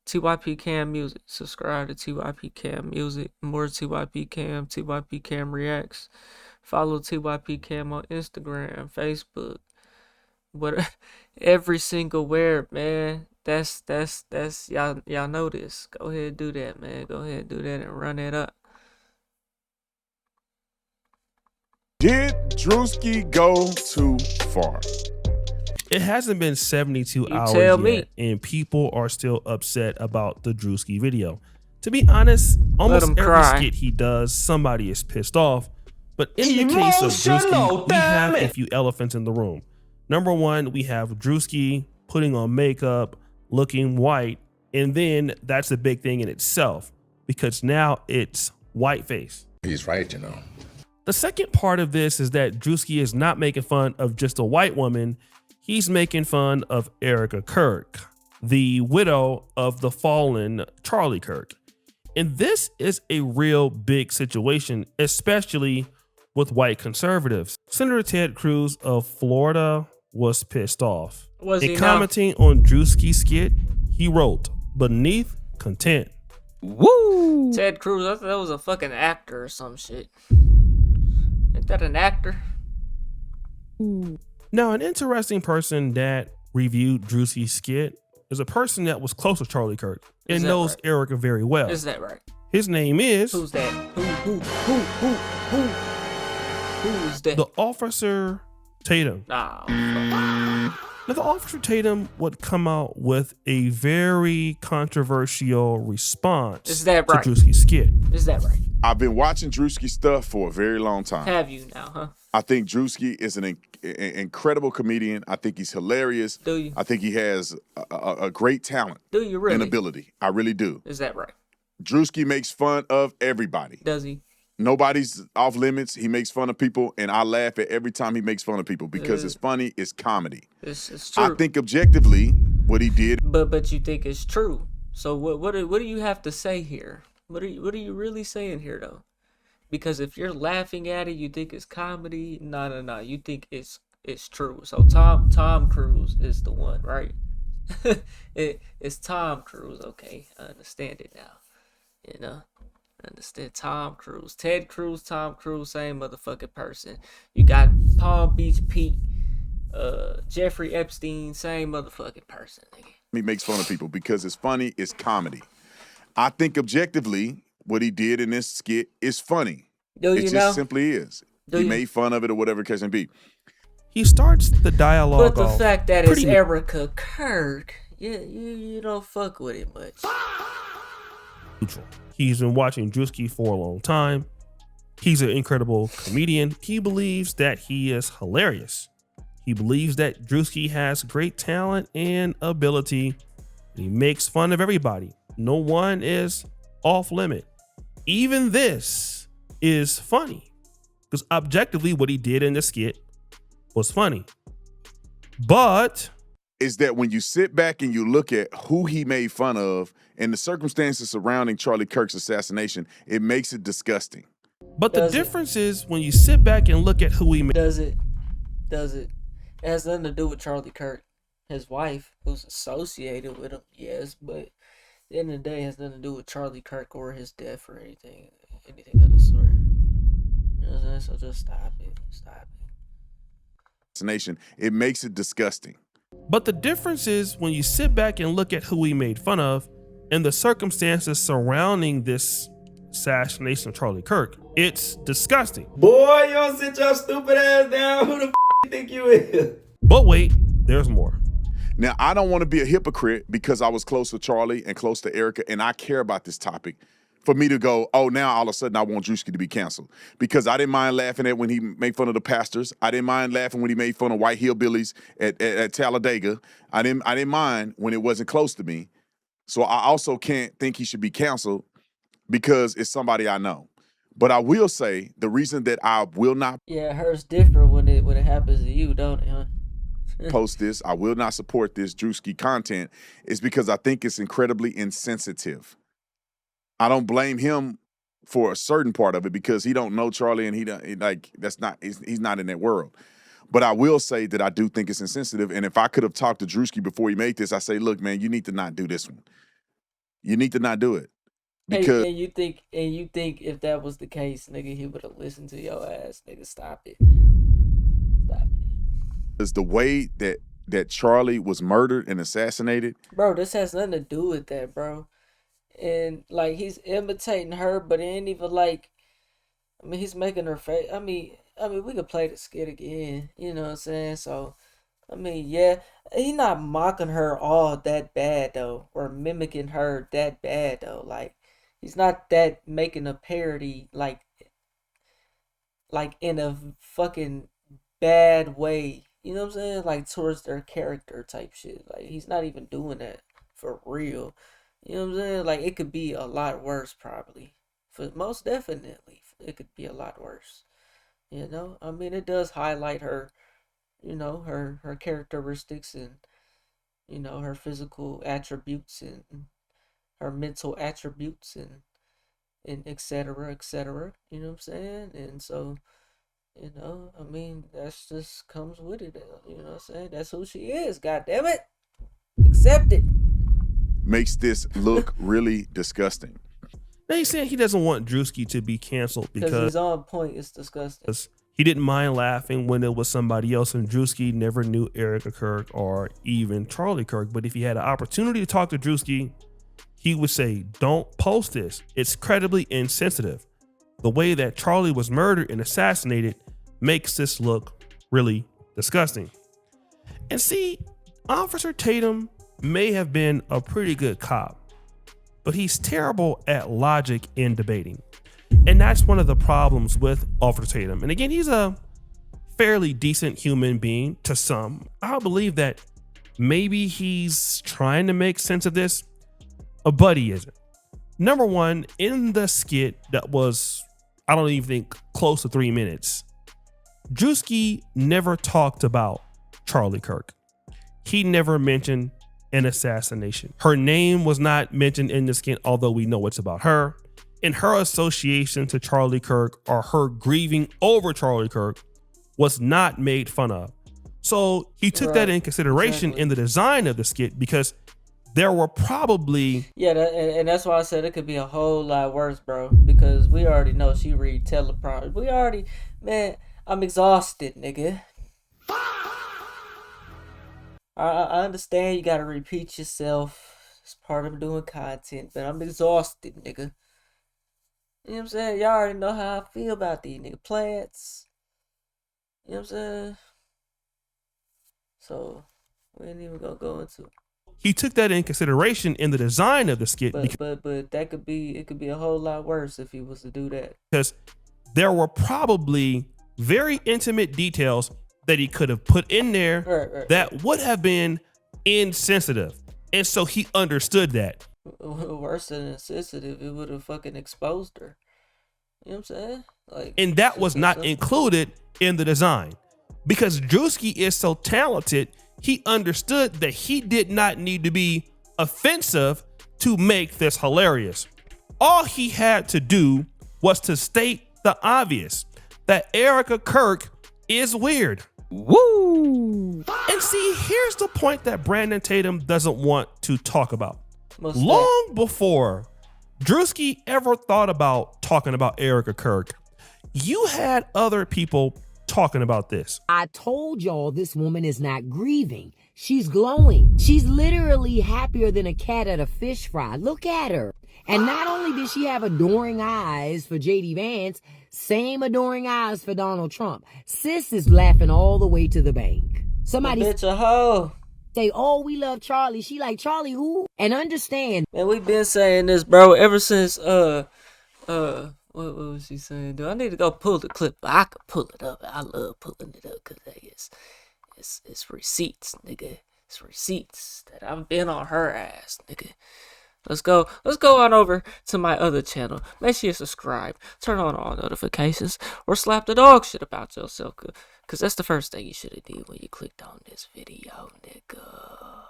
TYP Cam Music. Subscribe to TYP Cam Music. More TYP Cam. TYP Cam Reacts. Follow TYP Cam on Instagram, Facebook. What every single where, man. That's y'all know this. Go ahead and do that, man. Go ahead and do that and run it up. Did Druski go too far? It hasn't been 72 hours yet, and people are still upset about the Druski video. To be honest, almost every skit he does, somebody is pissed off. But in the case of Druski, we have a few elephants in the room. Number one, we have Druski putting on makeup, looking white, and then that's a big thing in itself because now it's whiteface. He's right, you know. The second part of this is that Druski is not making fun of just a white woman. He's making fun of Erika Kirk, the widow of the fallen Charlie Kirk. And this is a real big situation, especially with white conservatives. Senator Ted Cruz of Florida was pissed off. In commenting on Druski's skit, he wrote, "Beneath content." Woo! Ted Cruz, I thought that was a fucking actor or some shit. Ain't that an actor? Now, an interesting person that reviewed Druski's skit is a person that was close to Charlie Kirk and knows right? Erika very well. Is that right? His name is... Who's that? Who is that? The Officer Tatum. Now, the Officer Tatum would come out with a very controversial response is that right? to Druski's skit. Is that right? I've been watching Druski stuff for a very long time. Have you now, huh? I think Druski is an incredible comedian. I think he's hilarious. Do you? I think he has a great talent. Do you really? And ability. I really do. Is that right? Druski makes fun of everybody. Does he? Nobody's off limits. He makes fun of people, and I laugh at every time he makes fun of people because it's funny. It's comedy. It's true. I think objectively, what he did. But you think it's true. So what do you have to say here? What are you really saying here though? Because if you're laughing at it, you think it's comedy. No. You think it's true. So Tom Cruise is the one, right? It's Tom Cruise. Okay, I understand it now. You know. Understand Tom Cruise, Ted Cruz, Tom Cruise, same motherfucking person. You got Palm Beach Pete, Jeffrey Epstein, same motherfucking person. He makes fun of people because it's funny, it's comedy. I think objectively, what he did in this skit is funny. It just simply is. He made fun of it or whatever it can be. He starts the dialogue. But the fact that it's Erika Kirk, you don't fuck with it much. Neutral. He's been watching Druski for a long time. He's an incredible comedian. He believes that he is hilarious. He believes that Druski has great talent and ability. He makes fun of everybody. No one is off limit. Even this is funny because objectively what he did in the skit was funny. But is that when you sit back and you look at who he made fun of and the circumstances surrounding Charlie Kirk's assassination, it makes it disgusting. But the difference is when you sit back and look at who he made. Does it? It has nothing to do with Charlie Kirk. His wife, who's associated with him, yes, but at the end of the day, it has nothing to do with Charlie Kirk or his death or anything of the sort. You know what I'm saying? So just stop it. Assassination, it makes it disgusting. But the difference is when you sit back and look at who he made fun of and the circumstances surrounding this assassination of Charlie Kirk, it's disgusting. Boy, you don't sit your stupid ass down. Who the you think you is? But wait, there's more. Now, I don't want to be a hypocrite because I was close to Charlie and close to Erika, and I care about this topic. For me to go, oh, now all of a sudden I want Druski to be canceled. Because I didn't mind laughing at when he made fun of the pastors. I didn't mind laughing when he made fun of white hillbillies at Talladega. I didn't mind when it wasn't close to me. So I also can't think he should be canceled because it's somebody I know. But I will say the reason that I will not hers different when it happens to you, don't it, huh? post this, I will not support this Druski content is because I think it's incredibly insensitive. I don't blame him for a certain part of it because he don't know Charlie and he's not in that world. But I will say that I do think it's insensitive. And if I could have talked to Druski before he made this, I say, look, man, you need to not do this one. You need to not do it. And, Because and you think if that was the case, nigga, he would have listened to your ass, nigga. Stop it. Stop it. it's the way that Charlie was murdered and assassinated. Bro, this has nothing to do with that, bro. And like he's imitating her, but it ain't even like I mean he's making her face we could play the skit again, you know what I'm saying? So I mean, yeah, he's not mocking her all that bad though, or mimicking her that bad though. Like he's not that making a parody like in a fucking bad way. You know what I'm saying? Like towards their character type shit. Like he's not even doing that for real. You know what I'm saying? Like it could be a lot worse probably. For most definitely it could be a lot worse. You know? I mean it does highlight her, her characteristics and her physical attributes and her mental attributes and et cetera, et cetera. You know what I'm saying? And so I mean, that's just comes with it. You know what I'm saying? That's who she is. God damn it. Accept it. Makes this look really disgusting. Now he's saying he doesn't want Druski to be canceled Because because he's on point. It's disgusting. he didn't mind laughing when it was somebody else, and Druski never knew Erika Kirk or even Charlie Kirk. But if he had an opportunity to talk to Druski, he would say, don't post this. It's incredibly insensitive. The way that Charlie was murdered and assassinated makes this look really disgusting. And see, Officer Tatum may have been a pretty good cop, but he's terrible at logic in debating. And that's one of the problems with Officer Tatum. And again, he's a fairly decent human being to some. I believe that maybe he's trying to make sense of this, but he isn't. Number one, in the skit that was, I don't even think, close to 3 minutes, Druski never talked about Charlie Kirk. He never mentioned an assassination. Her name was not mentioned in the skit, although we know it's about her. And her association to Charlie Kirk or her grieving over Charlie Kirk was not made fun of. So he took that in consideration in the design of the skit because there were probably... Yeah, and that's why I said it could be a whole lot worse, bro. Because we already know she read teleprompter. Man, I'm exhausted, nigga. I understand you gotta repeat yourself. It's part of doing content, but I'm exhausted, nigga. You know what I'm saying? Y'all already know how I feel about these nigga plants. You know what I'm saying? So, we ain't even gonna go into it. He took that in consideration in the design of the skit. But that could be a whole lot worse if he was to do that. Because there were probably very intimate details that he could have put in there that would have been insensitive. And so he understood that. Worse than insensitive, it would have fucking exposed her. You know what I'm saying? Like, and that was not included in the design. Because Druski is so talented, he understood that he did not need to be offensive to make this hilarious. All he had to do was to state the obvious, that Erika Kirk is weird. Woo! And see, here's the point that Brandon Tatum doesn't want to talk about. Long before Druski ever thought about talking about Erika Kirk, you had other people talking about this. I told y'all this woman is not grieving. She's glowing. She's literally happier than a cat at a fish fry. Look at her. And not only did she have adoring eyes for JD Vance, same adoring eyes for Donald Trump. Sis is laughing all the way to the bank. Somebody bitch a hoe. Say, oh, we love Charlie. She like, Charlie who? And understand. Man, we've been saying this, bro, ever since, what was she saying? Do I need to go pull the clip? I could pull it up. I love pulling it up because it's receipts, nigga. It's receipts that I've been on her ass, nigga. Let's go on over to my other channel. Make sure you subscribe, turn on all notifications, or slap the dog shit about yourself. Because that's the first thing you should have did when you clicked on this video, nigga.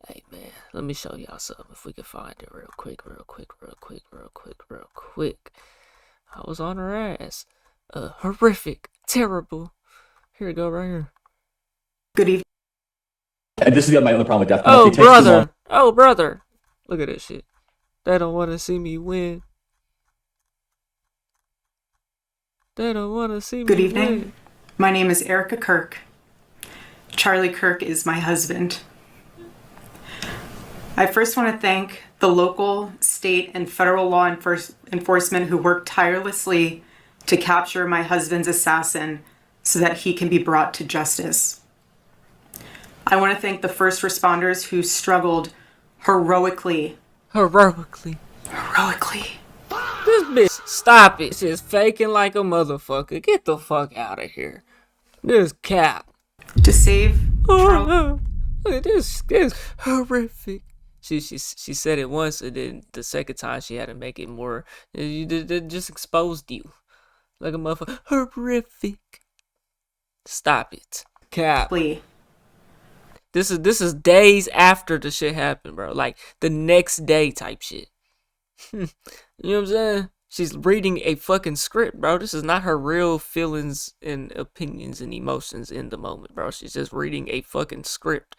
Hey, man, let me show y'all something if we can find it real quick. I was on her ass. Horrific, terrible. Here we go, right here. Good evening. And this is my only problem with death penalty. Oh, brother. Look at that shit. They don't want to see me win. They don't want to see me Good evening. win. My name is Erika Kirk. Charlie Kirk is my husband. I first want to thank the local, state, and federal law enforcement who worked tirelessly to capture my husband's assassin so that he can be brought to justice. I want to thank the first responders who struggled heroically. Heroically. This bitch, stop it. She's faking like a motherfucker. Get the fuck out of here. This cap. To save Charlie. Look at this. This horrific. She said it once, and then the second time she had to make it more. It just exposed you like a motherfucker. Horrific. Stop it. Cap. This is days after the shit happened, bro. Like the next day type shit. You know what I'm saying? She's reading a fucking script, bro. This is not her real feelings and opinions and emotions in the moment, bro. She's just reading a fucking script.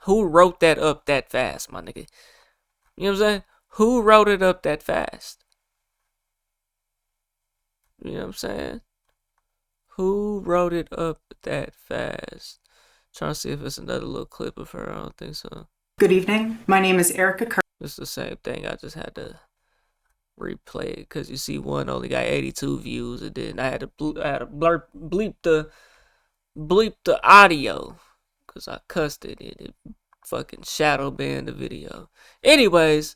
Who wrote that up that fast, my nigga? You know what I'm saying? Who wrote it up that fast? You know what I'm saying? Who wrote it up that fast? Trying to see if it's another little clip of her. I don't think so. Good evening. My name is Erika Kirk. It's the same thing. I just had to replay it because you see one only got 82 views, and then I had to bleep the audio because I cussed it and it fucking shadow banned the video. Anyways,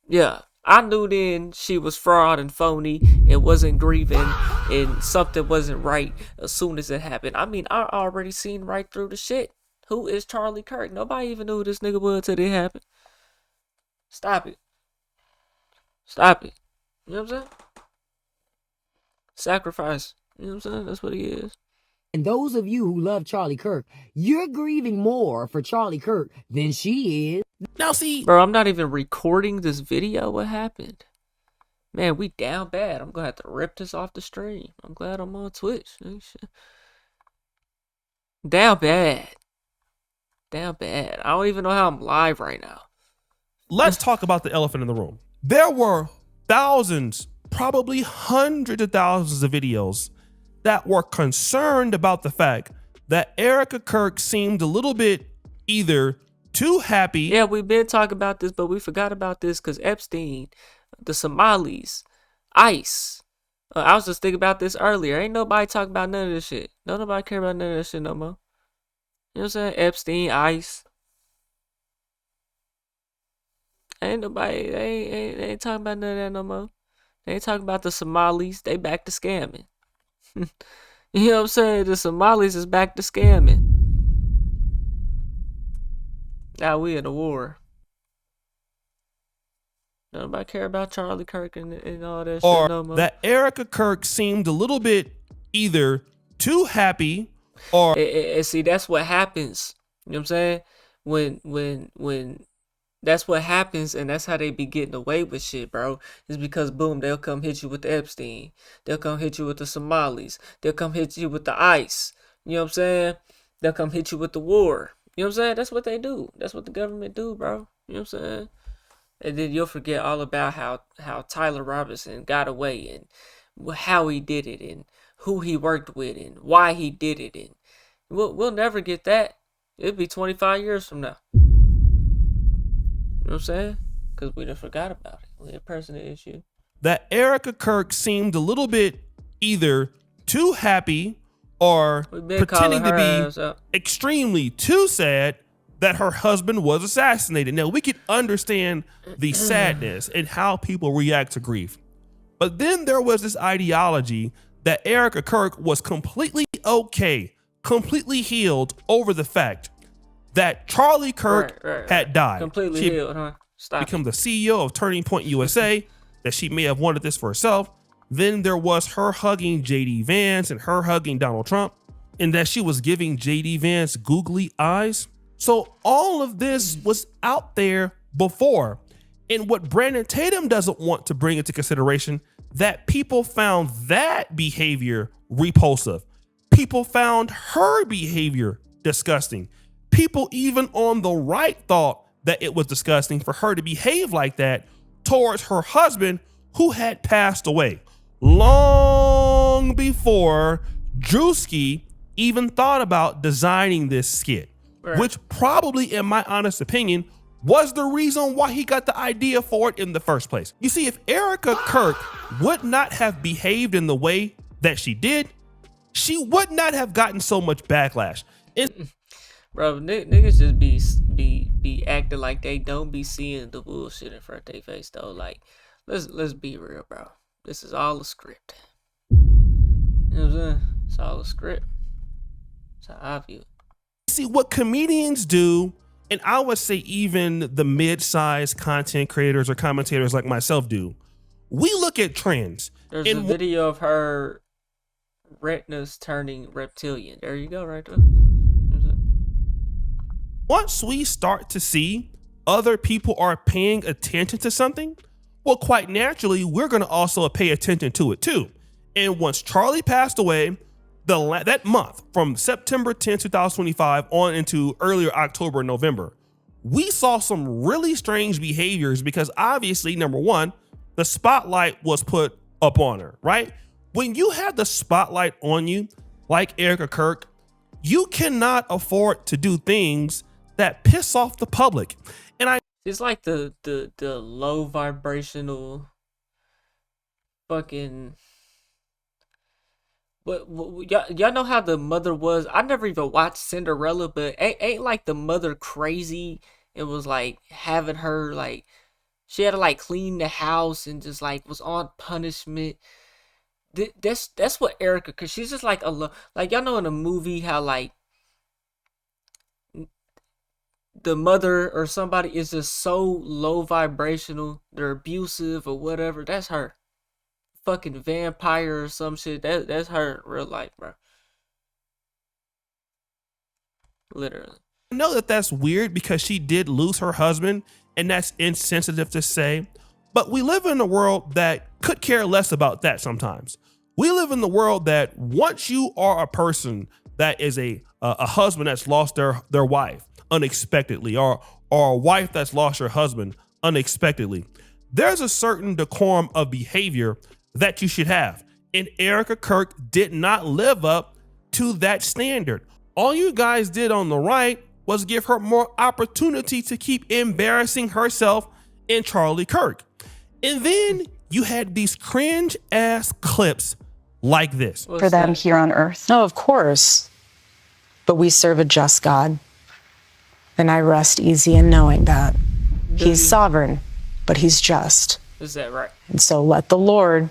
yeah, I knew then she was fraud and phony and wasn't grieving and something wasn't right as soon as it happened. I mean, I already seen right through the shit. Who is Charlie Kirk? Nobody even knew who this nigga was till it happened. Stop it. Stop it. You know what I'm saying? Sacrifice. You know what I'm saying? That's what he is. And those of you who love Charlie Kirk, you're grieving more for Charlie Kirk than she is. Now see, Bro, I'm not even recording this video. What happened? Man, we down bad. I'm gonna have to rip this off the stream. I'm glad I'm on Twitch. Down bad. Down bad. I don't even know how I'm live right now. let's talk about the elephant in the room. There were thousands, probably hundreds of thousands of videos that were concerned about the fact that Erika Kirk seemed a little bit either too happy. Yeah, we've been talking about this, but we forgot about this because Epstein, the Somalis, ICE. I was just thinking about this earlier. Ain't nobody talking about none of this shit. No, nobody care about none of this shit no more. You know what I'm saying? Epstein, ICE. Ain't nobody, they ain't talking about none of that no more. They ain't talking about the Somalis. They back to scamming. You know what I'm saying? The Somalis is back to scamming. Now we in a war. Nobody care about Charlie Kirk and all that or shit no more. That Erika Kirk seemed a little bit either too happy or And see, that's what happens. You know what I'm saying? When that's what happens, and that's how they be getting away with shit, bro. Is because boom, they'll come hit you with the Epstein. They'll come hit you with the Somalis. They'll come hit you with the ICE. You know what I'm saying? They'll come hit you with the war. You know what I'm saying? That's what they do. That's what the government do, bro. You know what I'm saying? And then you'll forget all about how Tyler Robinson got away and how he did it and who he worked with and why he did it. And we'll never get that. It'll be 25 years from now. You know what I'm saying? Because we done forgot about it. We a personal issue. that Erika Kirk seemed a little bit either too happy or pretending to be extremely too sad that her husband was assassinated. Now, we could understand the sadness and how people react to grief. But then there was this ideology that Erika Kirk was completely okay, completely healed over the fact that Charlie Kirk had died. Completely She healed, huh? Stop. become the CEO of Turning Point USA, that she may have wanted this for herself. Then there was her hugging JD Vance and her hugging Donald Trump, and that she was giving JD Vance googly eyes. So all of this was out there before. And what Brandon Tatum doesn't want to bring into consideration, that people found that behavior repulsive. People found her behavior disgusting. People even on the right thought that it was disgusting for her to behave like that towards her husband who had passed away long before Druski even thought about designing this skit, Right. which probably, in my honest opinion, was the reason why he got the idea for it in the first place. You see, if Erika Kirk would not have behaved in the way that she did, she would not have gotten so much backlash. Bro, niggas just be acting like they don't be seeing the bullshit in front of their face though. Like, let's be real, bro. This is all a script. You know what I'm saying? It's all a script. That's how I view it. See, what comedians do, and I would say even the mid-sized content creators or commentators like myself do, we look at trends. There's a video of her retinas turning reptilian. There you go, right there. Once we start to see other people are paying attention to something, well, quite naturally, we're going to also pay attention to it too. And once Charlie passed away, that month from September 10, 2025 on into earlier October, November, we saw some really strange behaviors because obviously, number one, the spotlight was put up on her, right? When you have the spotlight on you, like Erika Kirk, you cannot afford to do things that piss off the public. And it's like the low vibrational fucking. But y'all know how the mother was. I never even watched Cinderella, but ain't like the mother crazy. It was like having her like she had to like clean the house and just like was on punishment. That's what Erika, cause she's just like like y'all know in a movie how like the mother or somebody is just so low vibrational, they're abusive or whatever. That's her. Fucking vampire or some shit. That's her in real life, bro. Literally. I know that that's weird because she did lose her husband, and that's insensitive to say. But we live in a world that could care less about that sometimes. We live in the world that once you are a person that is a husband that's lost their wife unexpectedly, or a wife that's lost her husband unexpectedly, there's a certain decorum of behavior that you should have. And Erika Kirk did not live up to that standard. All you guys did on the right was give her more opportunity to keep embarrassing herself and Charlie Kirk. And then you had these cringe ass clips like this. For them here on earth. No, of course. But we serve a just God. And I rest easy in knowing that. He's sovereign, but he's just. Is that right? And so let the Lord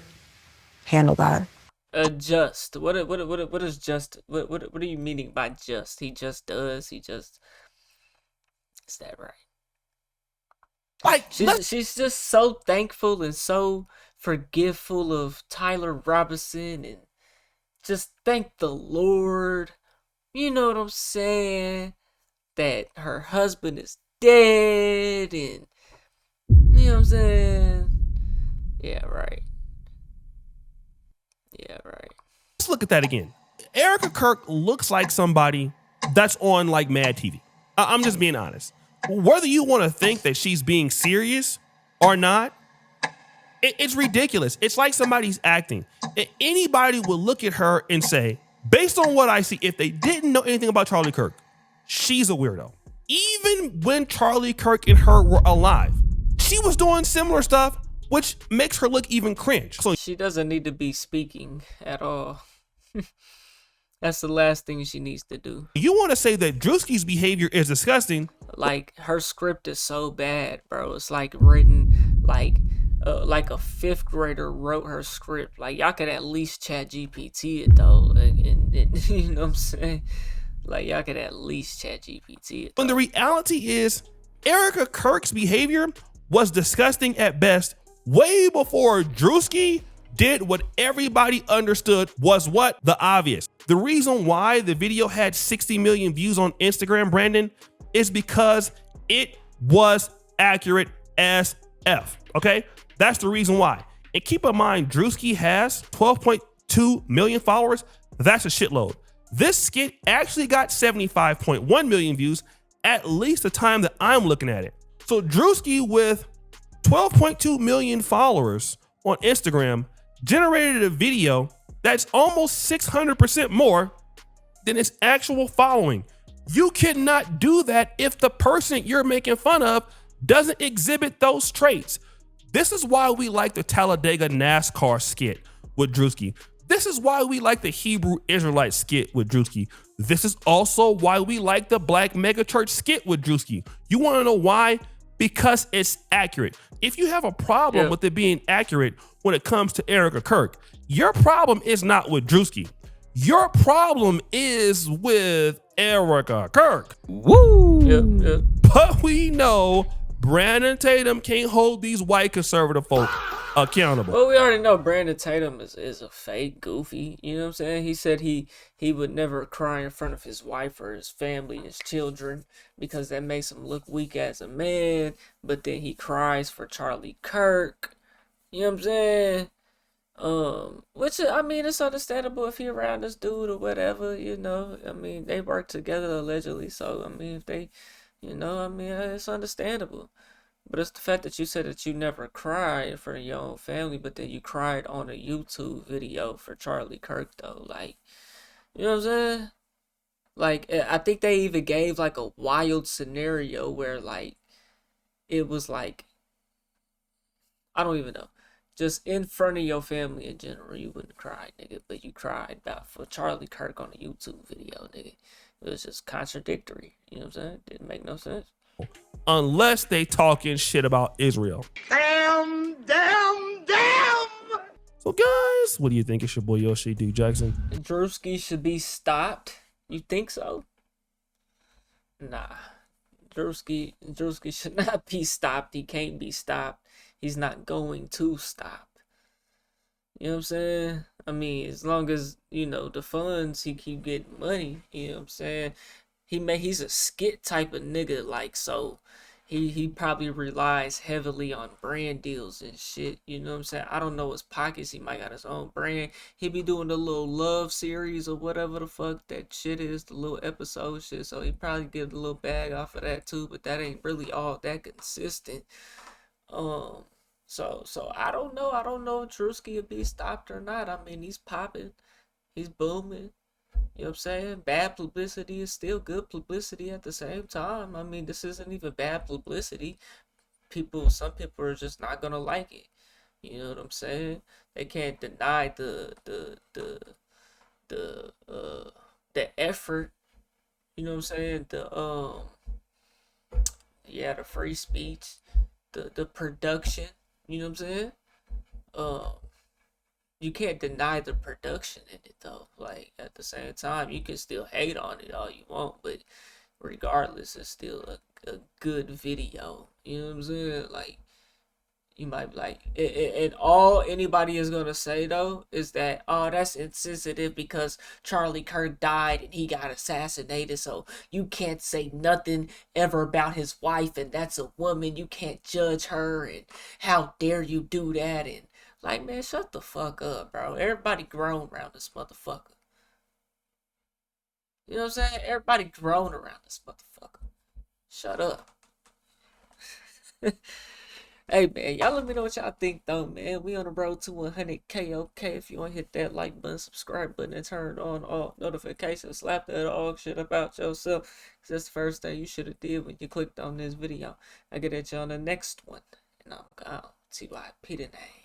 handle that. Just. What is just? What are you meaning by just? He just does. He just. Is that right? Like she's just so thankful and so forgiveful of Tyler Robinson and just thank the Lord. You know what I'm saying? That her husband is dead and you know what I'm saying? Yeah, right. Yeah, right. Let's look at that again. Erika Kirk looks like somebody that's on like Mad TV. I'm just being honest. Whether you want to think that she's being serious or not, it's ridiculous. It's like somebody's acting. Anybody will look at her and say, based on what I see, if they didn't know anything about Charlie Kirk, she's a weirdo. Even when Charlie Kirk and her were alive, she was doing similar stuff, which makes her look even cringe. So she doesn't need to be speaking at all. That's the last thing she needs to do. You want to say that Druski's behavior is disgusting? Like, her script is so bad, bro. It's like written like a fifth grader wrote her script. Like, y'all could at least chat GPT it though, and you know what I'm saying? Like, y'all could at least chat GPT it. When the reality is, Erika Kirk's behavior was disgusting at best, way before Druski did what everybody understood was what? The obvious. The reason why the video had 60 million views on Instagram, Brandon, is because it was accurate as F, okay? That's the reason why. And keep in mind, Druski has 12.2 million followers. That's a shitload. This skit actually got 75.1 million views, at least the time that I'm looking at it. So Druski, with 12.2 million followers on Instagram, generated a video that's almost 600% more than its actual following. You cannot do that if the person you're making fun of doesn't exhibit those traits. This is why we like the Talladega NASCAR skit with Druski. This is why we like the Hebrew Israelite skit with Druski. This is also why we like the Black Megachurch skit with Druski. You want to know why? Because it's accurate. If you have a problem with it being accurate when it comes to Erika Kirk, your problem is not with Druski. Your problem is with Erika Kirk. Woo! But we know Brandon Tatum can't hold these white conservative folk accountable. Well, we already know Brandon Tatum is a fake goofy. You know what I'm saying? He said he would never cry in front of his wife or his family, his children, because that makes him look weak as a man. But then he cries for Charlie Kirk. You know what I'm saying? Which, I mean, it's understandable if he around this dude or whatever, you know. I mean, they work together allegedly, so I mean, if they, you know, I mean, it's understandable. But it's the fact that you said that you never cried for your own family, but then you cried on a YouTube video for Charlie Kirk, though. Like, you know what I'm saying? Like, I think they even gave, like, a wild scenario where, like, it was, like, I don't even know. Just in front of your family in general, you wouldn't cry, nigga. But you cried about for Charlie Kirk on a YouTube video, nigga. It was just contradictory. You know what I'm saying? Didn't make no sense. Unless they talking shit about Israel. Damn! So guys, what do you think? It's your boy Yoshi D Jackson. Druski should be stopped. You think so? Nah. Druski should not be stopped. He can't be stopped. He's not going to stop. You know what I'm saying? I mean, as long as, you know, the funds, he keep getting money. You know what I'm saying? He's a skit type of nigga, like, so he probably relies heavily on brand deals and shit. You know what I'm saying? I don't know his pockets. He might got his own brand. He be doing the little love series or whatever the fuck that shit is, the little episode shit. So he probably get a little bag off of that too, but that ain't really all that consistent. So I don't know. I don't know if Druski will be stopped or not. I mean, he's popping. He's booming. You know what I'm saying? Bad publicity is still good publicity at the same time. I mean, this isn't even bad publicity. Some people are just not gonna like it. You know what I'm saying? They can't deny the effort. You know what I'm saying? The free speech, the production. You know what I'm saying? You can't deny the production in it though. Like, at the same time, you can still hate on it all you want, but regardless, it's still a good video. You know what I'm saying? Like, you might be like, and all anybody is gonna say though is that, oh, that's insensitive because Charlie Kirk died and he got assassinated, so you can't say nothing ever about his wife, and that's a woman, you can't judge her, and how dare you do that, and like, man, shut the fuck up, bro. Everybody grown around this motherfucker. You know what I'm saying? Everybody grown around this motherfucker. Shut up. Hey, man, y'all let me know what y'all think, though, man. We on the road to 100K, okay? If you want to hit that like button, subscribe button, and turn on all notifications, slap that all shit about yourself. Because that's the first thing you should have did when you clicked on this video. I'll get at you on the next one. And I'm gone. TYP the name.